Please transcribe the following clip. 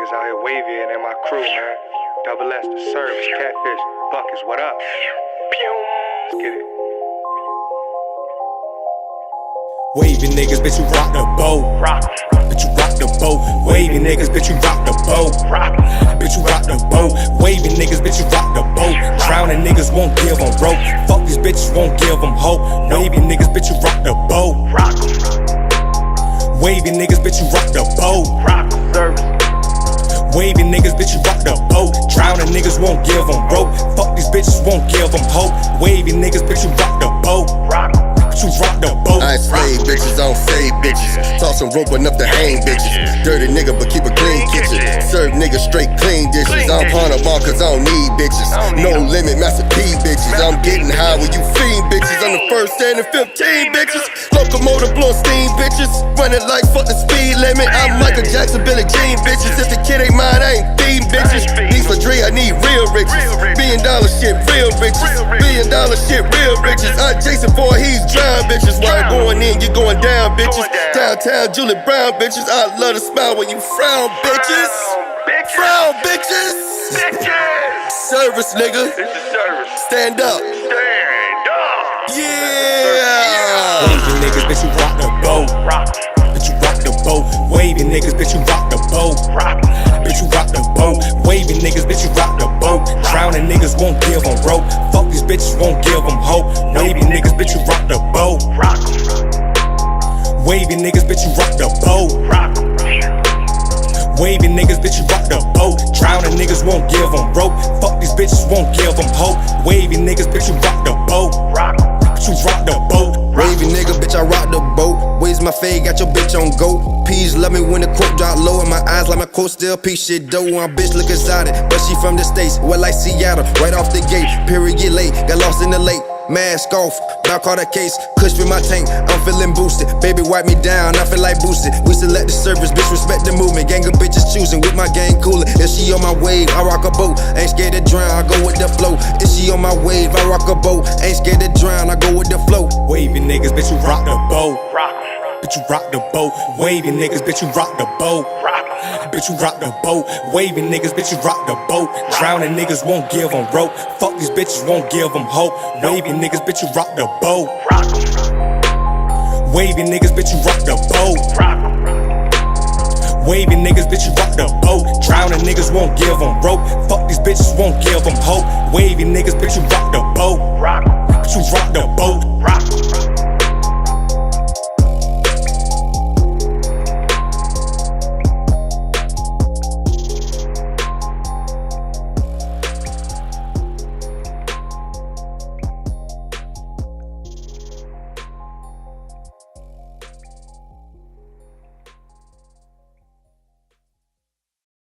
niggas out here wavy and in my crew, man. Double S, the service, catfish, buckets, what up? Let's get it. Wavy niggas, bitch, you rock the boat. Bitch, you rock the boat. Wavy niggas, bitch, you rock the boat. Bitch, you rock the boat. Wavy niggas, bitch, you rock the boat. Drowning niggas won't give them rope. Fuck these bitches, won't give them hope. Wavy niggas, bitch, you rock the boat. Wavy niggas, bitch, you rock the boat. Wavy niggas, bitch, you rock the boat. Drowning niggas won't give them rope. Fuck these bitches, won't give them hope. Wavy niggas, bitch, you rock the boat. You rock the boat. I ain't slave bitches, I don't fade bitches. Tossing rope enough to hang bitches. Dirty nigga, but keep a clean kitchen. Serve niggas straight clean dishes. I don't pawn a ball cause I don't need bitches. No limit, Master P bitches. I'm getting high when you fiend bitches. I'm the first and the 15 bitches. Locomotive blowing steam bitches. Running like fuck the speed limit. I'm Michael Jackson, Billie Jean bitches. If the kid ain't mine, I ain't theme bitches. Need for Dre, I need real riches. $1 billion shit, real riches. $1 billion shit, real riches. I Jason boy, he's drown bitches. While I'm going in, you going down bitches. Downtown Julie Brown bitches. I love to smile when you frown bitches. Frown bitches. Service nigga. Stand up. Yeah. Wavy niggas, bitch, you rock the boat. Bitch, you rock the boat. Wavy niggas, bitch, you rock the boat. Bitch, you rock the boat. Wavy niggas, bitch, you rock the boat. Drowning niggas won't give them rope. Fuck these bitches, won't give them hope. Wavy niggas, bitch, you rock the boat. Wavy niggas, bitch, you rock the boat. Wavy niggas, bitch, you rock the boat. Drowning niggas won't give them rope. Fuck these bitches, won't give them hope. Wavy niggas, bitch, you rock the boat. Bitch, you rock the boat. Wavy nigga, bitch, I rock the boat. Waves my fade, got your bitch on go. Peas love me when the quote drop low. In my eyes like my quote still piece shit dough. My bitch look exotic, but she from the States. Well, like Seattle, right off the gate. Period late, got lost in the lake. Mask off, now call that case. Kush in my tank, I'm feeling boosted. Baby wipe me down, I feel like boosted. We select the service, bitch respect the movement. Gang of bitches choosing with my gang cooler. If she on my wave, I rock a boat. Ain't scared to drown, I go with the flow. If she on my wave, I rock a boat. Ain't scared to drown, I go with the flow. Wavy niggas, bitch, you rock the boat. Bitch, you rock the boat. Wavy niggas, bitch, you rock the boat. Bitch, you rock the boat. Wavy niggas, bitch, you rock the boat. Drowning niggas won't give them rope. Fuck these bitches, won't give them hope. Wavy niggas, bitch, you rock the boat. Wavy niggas, bitch, you rock the boat. Wavy niggas, bitch, you rock the boat. Drowning niggas won't give them rope. Fuck these bitches, won't give them hope. Wavy niggas, bitch, you rock the boat. Bitch, you rock the boat.